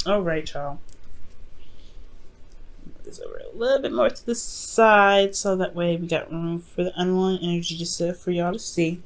All right, y'all. This over a little bit more to the side so that way we got room for the underlying energy just for y'all to see.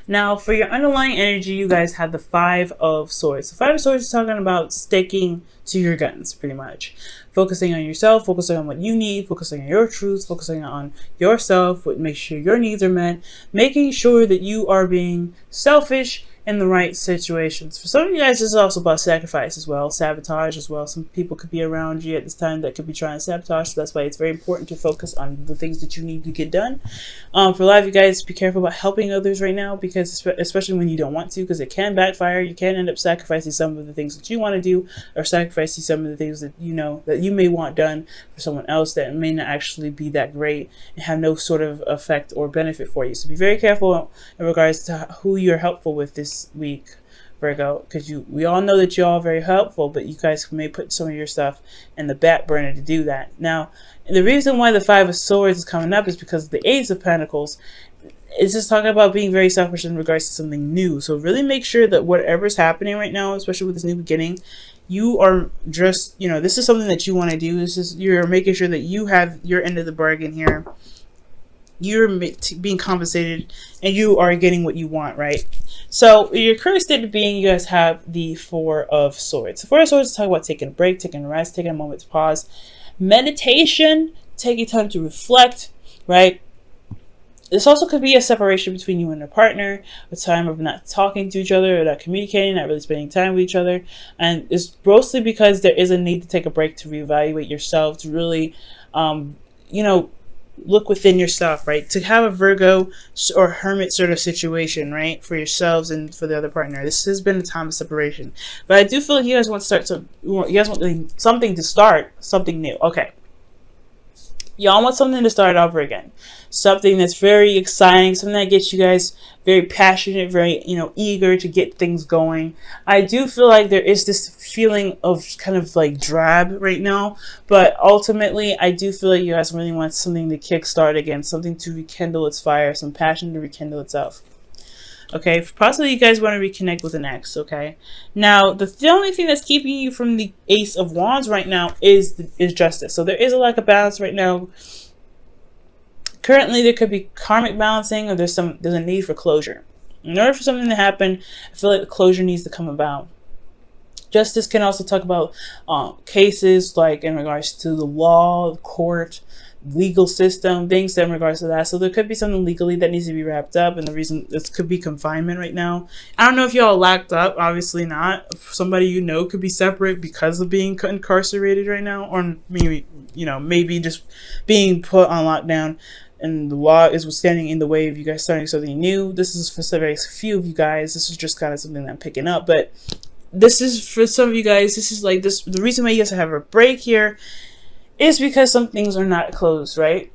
Now, for your underlying energy, you guys have the Five of Swords. The Five of Swords is talking about sticking to your guns, pretty much. Focusing on yourself, focusing on what you need, focusing on your truth, focusing on yourself, make sure your needs are met, making sure that you are being selfish in the right situations. For some of you guys, this is also about sacrifice as well, sabotage as well. Some people could be around you at this time that could be trying to sabotage, so that's why it's very important to focus on the things that you need to get done. For a lot of you guys, be careful about helping others right now, because especially when you don't want to, because it can backfire. You can end up sacrificing some of the things that you want to do, or sacrificing some of the things that you know that you may want done for someone else that may not actually be that great and have no sort of effect or benefit for you. So be very careful in regards to who you're helpful with this week, Virgo, because we all know that you're all very helpful, but you guys may put some of your stuff in the back burner to do that. Now, the reason why the Five of Swords is coming up is because of the Ace of Pentacles. It's just talking about being very selfish in regards to something new. So really make sure that whatever's happening right now, especially with this new beginning, you are just, this is something that you want to do. You're making sure that you have your end of the bargain here. You're being compensated and you are getting what you want, right? So your current state of being, you guys have the Four of Swords. The Four of Swords is talking about taking a break, taking a rest, taking a moment to pause. Meditation, taking time to reflect, right? This also could be a separation between you and your partner, a time of not talking to each other, or not communicating, not really spending time with each other. And it's mostly because there is a need to take a break to reevaluate yourself, to really, look within yourself, right? To have a Virgo or Hermit sort of situation, right? For yourselves and for the other partner. This has been a time of separation. But I do feel like you guys want something to start, something new. Okay. Y'all want something to start over again. Something that's very exciting, something that gets you guys very passionate, very, eager to get things going. I do feel like there is this feeling of kind of like drab right now, but ultimately I do feel like you guys really want something to kickstart again, something to rekindle its fire, some passion to rekindle itself. Okay, possibly you guys want to reconnect with an ex, okay? Now, the only thing that's keeping you from the Ace of Wands right now is justice. So there is a lack of balance right now. Currently, there could be karmic balancing, or there's a need for closure. In order for something to happen, I feel like the closure needs to come about. Justice can also talk about cases like in regards to the law, the court, legal system, things in regards to that. So there could be something legally that needs to be wrapped up, and the reason this could be confinement right now. I don't know if y'all locked up, obviously not. Somebody could be separate because of being incarcerated right now, or maybe just being put on lockdown, and the law is standing in the way of you guys starting something new. This is for very few of you guys. This is just kind of something that I'm picking up, but this is for some of you guys. This is like this. The reason why you guys have a break here is because some things are not closed, right?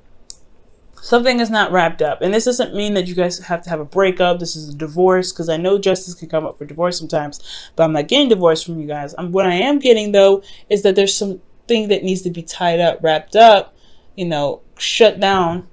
Something is not wrapped up. And this doesn't mean that you guys have to have a breakup. This is a divorce, because I know justice can come up for divorce sometimes, but I'm not getting divorced from you guys. What I am getting, though, is that there's something that needs to be tied up, wrapped up, shut down,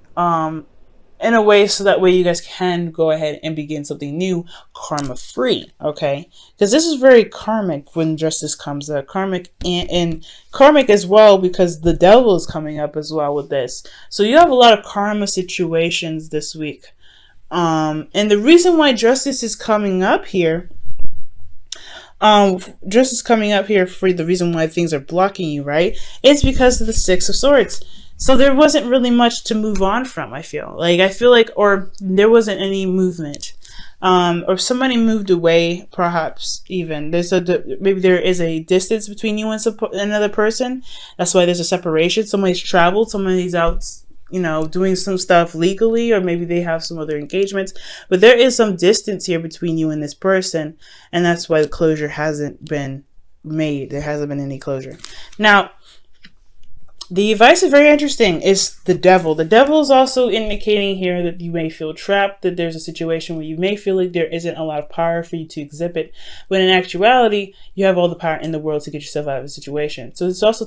in a way so that way you guys can go ahead and begin something new, karma free, okay? Because this is very karmic when justice comes up, karmic and karmic as well, because the devil is coming up as well with this. So you have a lot of karma situations this week, and the reason why justice is coming up here, justice coming up here for the reason why things are blocking you, right? It's because of the Six of Swords. So there wasn't really much to move on from, I feel like, or there wasn't any movement. Or somebody moved away, perhaps even. Maybe there is a distance between you and another person. That's why there's a separation. Somebody's traveled, somebody's out, doing some stuff legally, or maybe they have some other engagements. But there is some distance here between you and this person, and that's why the closure hasn't been made. There hasn't been any closure. Now, The advice is very interesting. It's the devil. The devil is also indicating here that you may feel trapped, that there's a situation where you may feel like there isn't a lot of power for you to exhibit, when in actuality, you have all the power in the world to get yourself out of a situation. So it's also,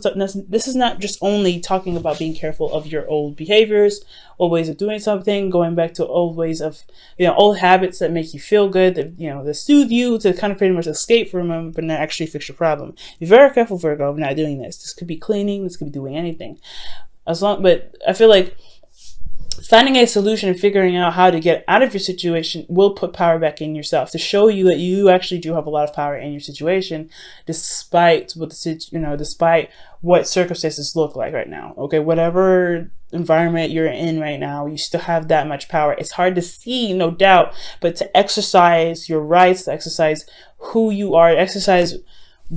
this is not just only talking about being careful of your old behaviors, old ways of doing something, going back to old ways of, old habits that make you feel good, that, that soothe you, to kind of pretty much escape from them, but not actually fix your problem. Be very careful, Virgo, of not doing this. This could be cleaning, this could be doing anything. But I feel like finding a solution and figuring out how to get out of your situation will put power back in yourself, to show you that you actually do have a lot of power in your situation, despite what despite what circumstances look like right now. Okay, whatever environment you're in right now, you still have that much power. It's hard to see, no doubt, but to exercise your rights, to exercise who you are, exercise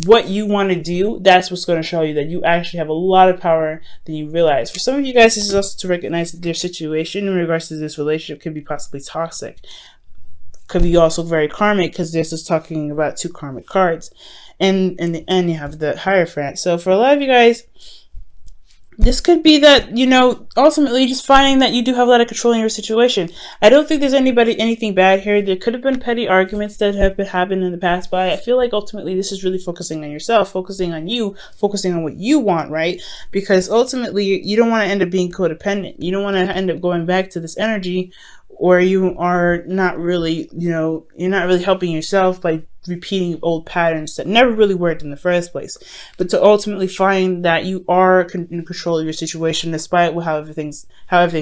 what you want to do, that's what's going to show you that you actually have a lot of power than you realize. For some of you guys, this is also to recognize that their situation in regards to this relationship could be possibly toxic. Could be also very karmic, because this is talking about 2 karmic cards. And in the end, you have the Hierophant. So for a lot of you guys, this could be that, ultimately just finding that you do have a lot of control in your situation. I don't think there's anything bad here. There could have been petty arguments that have happened in the past, but I feel like ultimately this is really focusing on yourself, focusing on you, focusing on what you want, right? Because ultimately you don't want to end up being codependent. You don't want to end up going back to this energy where you are not really, you're not really helping yourself by repeating old patterns that never really worked in the first place, but to ultimately find that you are in control of your situation despite how everything's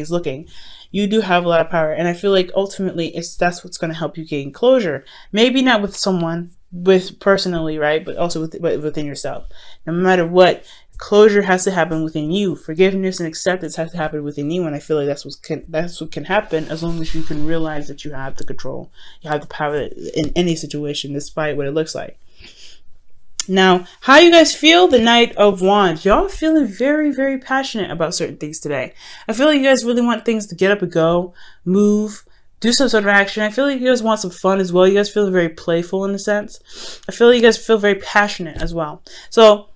looking. You do have a lot of power, and I feel like ultimately that's what's going to help you gain closure. Maybe not with someone, personally, right, but also within yourself. No matter what, closure has to happen within you. Forgiveness and acceptance has to happen within you, and I feel like that's what can happen as long as you can realize that you have the control, you have the power in any situation, despite what it looks like. Now, how you guys feel? The Knight of Wands. Y'all feeling very, very passionate about certain things today. I feel like you guys really want things to get up and go, move, do some sort of action. I feel like you guys want some fun as well. You guys feel very playful in a sense. I feel like you guys feel very passionate as well. So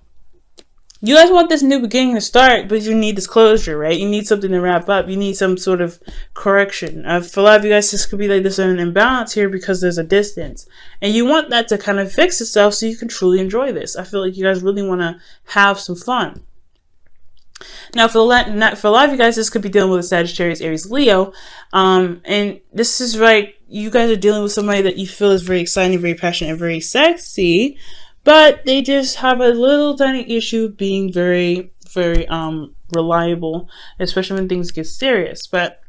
you guys want this new beginning to start, but you need this closure, right? You need something to wrap up. You need some sort of correction. For a lot of you guys, this could be like there's an imbalance here because there's a distance. And you want that to kind of fix itself so you can truly enjoy this. I feel like you guys really want to have some fun. Now, for a lot of you guys, this could be dealing with a Sagittarius, Aries, Leo. And this is right, you guys are dealing with somebody that you feel is very exciting, very passionate, and very sexy. But they just have a little tiny issue being very, very reliable, especially when things get serious. But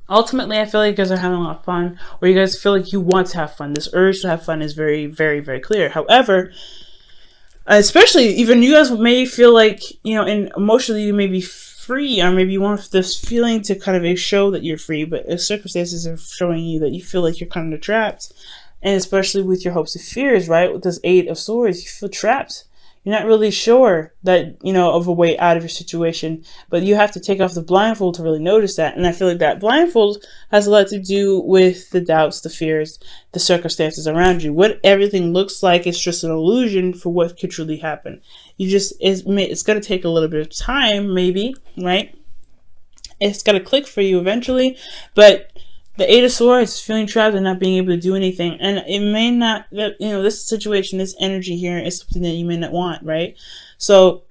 ultimately, I feel like you guys are having a lot of fun, or you guys feel like you want to have fun. This urge to have fun is very, very, very clear. However, especially even you guys may feel like, and emotionally you may be free, or maybe you want this feeling to kind of show that you're free, but circumstances are showing you that you feel like you're kind of trapped. And especially with your hopes and fears, right? With this 8 of Swords, you feel trapped. You're not really sure that, of a way out of your situation, but you have to take off the blindfold to really notice that. And I feel like that blindfold has a lot to do with the doubts, the fears, the circumstances around you. What everything looks like is just an illusion for what could truly happen. It's going to take a little bit of time, maybe, right? It's going to click for you eventually, but the 8 of Swords is feeling trapped and not being able to do anything. And it may not, this situation, this energy here is something that you may not want, right? So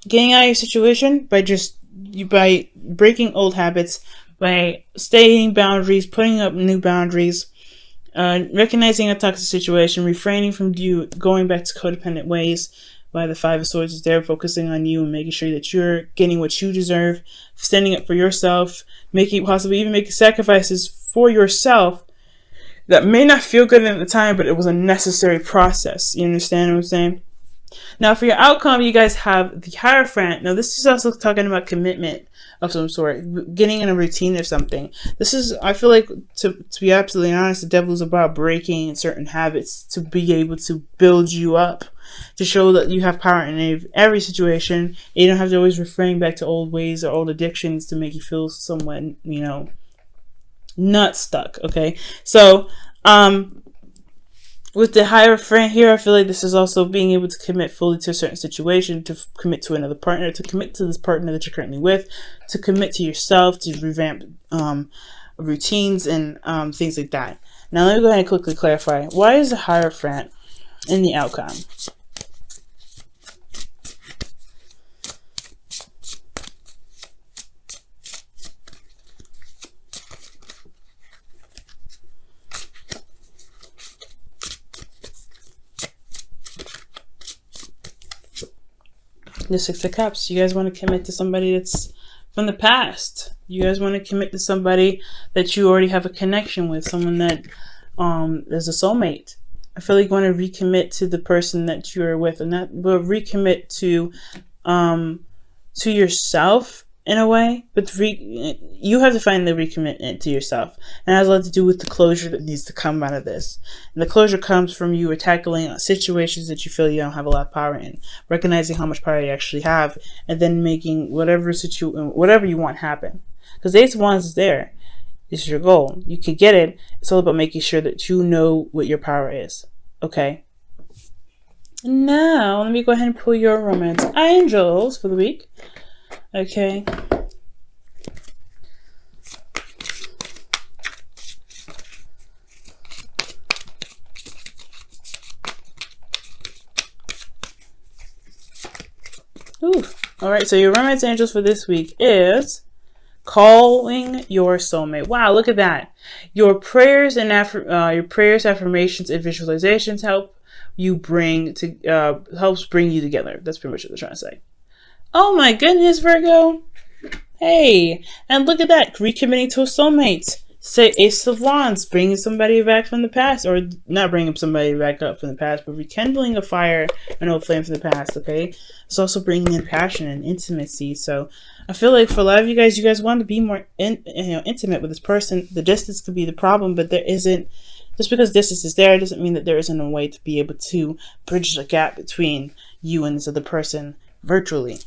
getting out of your situation by breaking old habits, by stating boundaries, putting up new boundaries, recognizing a toxic situation, refraining from going back to codependent ways. By the 5 of Swords is there, focusing on you and making sure that you're getting what you deserve, standing up for yourself, possibly even making sacrifices for yourself that may not feel good at the time, but it was a necessary process. You understand what I'm saying? Now, for your outcome, you guys have the Hierophant. Now, this is also talking about commitment of some sort, getting in a routine of something. I feel like, to be absolutely honest, the devil is about breaking certain habits to be able to build you up, to show that you have power in every situation. You don't have to always refrain back to old ways or old addictions to make you feel somewhat, not stuck, okay? So, With the Hierophant here, I feel like this is also being able to commit fully to a certain situation, to commit to another partner, to commit to this partner that you're currently with, to commit to yourself, to revamp routines and things like that. Now let me go ahead and quickly clarify. Why is the Hierophant in the outcome? The Six of Cups. You guys want to commit to somebody that's from the past. You guys want to commit to somebody that you already have a connection with, someone that is a soulmate. I feel like you want to recommit to the person that you're with, and that will recommit to yourself in a way. But you have to find the recommitment to yourself, and it has a lot to do with the closure that needs to come out of this. And the closure comes from you tackling situations that you feel you don't have a lot of power in, recognizing how much power you actually have, and then making whatever you want happen. Because the Ace of Wands is there. It's your goal. You can get it. It's all about making sure that you know what your power is. Okay. Now let me go ahead and pull your romance angels for the week. Okay. Ooh. All right. So your romance angels for this week is calling your soulmate. Wow, look at that. Your prayers and affirmations, and visualizations helps bring you together. That's pretty much what they're trying to say. Oh my goodness, Virgo. Hey, and look at that. Recommitting to a soulmate. Say Ace of Wands, bringing somebody back from the past, or not bringing somebody back up from the past, but rekindling a fire, an old flame from the past, okay? It's also bringing in passion and intimacy. So I feel like for a lot of you guys want to be more intimate with this person. The distance could be the problem, but there isn't. Just because distance is there, doesn't mean that there isn't a way to be able to bridge the gap between you and this other person virtually.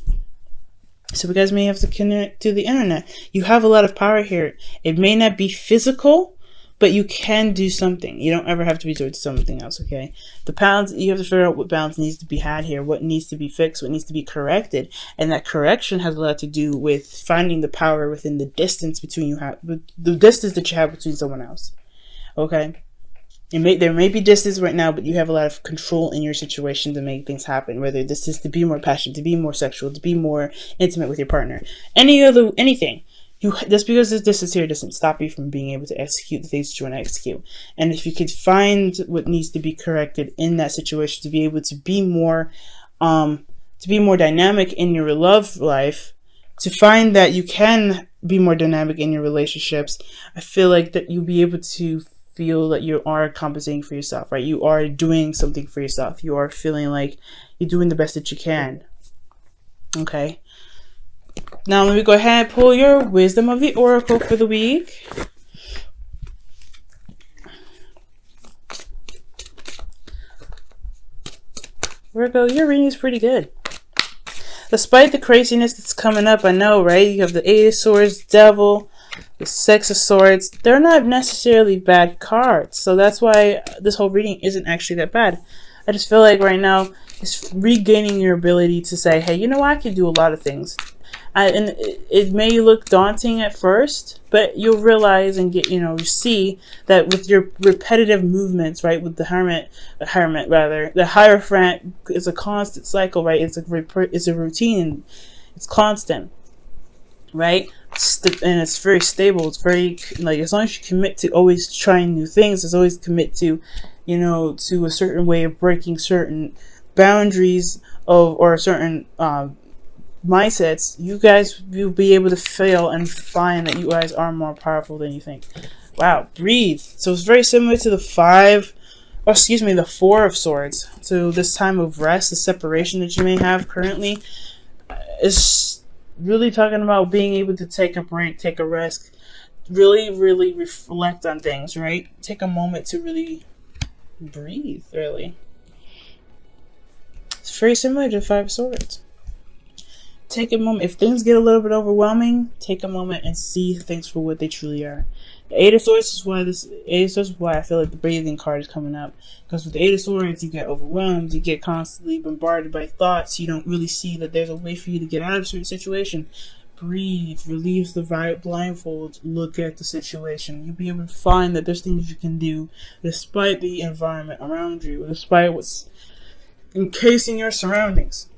So you guys may have to connect to the internet. You have a lot of power here. It may not be physical, but you can do something. You don't ever have to resort to something else, okay? The balance, you have to figure out what balance needs to be had here, what needs to be fixed, what needs to be corrected. And that correction has a lot to do with finding the power within the distance the distance that you have between someone else, okay? There may be distance right now, but you have a lot of control in your situation to make things happen. Whether this is to be more passionate, to be more sexual, to be more intimate with your partner, anything. Just because there's distance here doesn't stop you from being able to execute the things that you want to execute. And if you could find what needs to be corrected in that situation to be able to be more dynamic in your love life, to find that you can be more dynamic in your relationships, I feel like that you'll be able to feel that you are compensating for yourself, right? You are doing something for yourself. You are feeling like you're doing the best that you can. Okay. Now let me go ahead and pull your wisdom of the oracle for the week. Virgo, your reading is pretty good. Despite the craziness that's coming up, I know, right? You have the Eight of Swords, Devil, the Six of Swords. They're not necessarily bad cards. So that's why this whole reading isn't actually that bad. I just feel like right now it's regaining your ability to say, hey, you know what? I can do a lot of things. And it may look daunting at first, but you'll realize and you see that with your repetitive movements, right? With the the Hierophant is a constant cycle, right? It's a routine. It's constant, right? And it's very stable. It's very, like, as long as you commit to always trying new things, as always commit to, to a certain way of breaking certain boundaries or certain mindsets, you'll be able to fail and find that you guys are more powerful than you think. Wow, breathe. So it's very similar to the the Four of Swords. So this time of rest, the separation that you may have currently, is really talking about being able to take a break, take a rest, really, really reflect on things, right? Take a moment to really breathe, really. It's very similar to the Five of Swords. take a moment. If things get a little bit overwhelming, take a moment and see things for what they truly are. The Eight of Swords is why I feel like the breathing card is coming up. Because with the Eight of Swords, you get overwhelmed, you get constantly bombarded by thoughts, you don't really see that there's a way for you to get out of a certain situation. Breathe, release the blindfold, look at the situation. You'll be able to find that there's things you can do despite the environment around you, despite what's encasing your surroundings.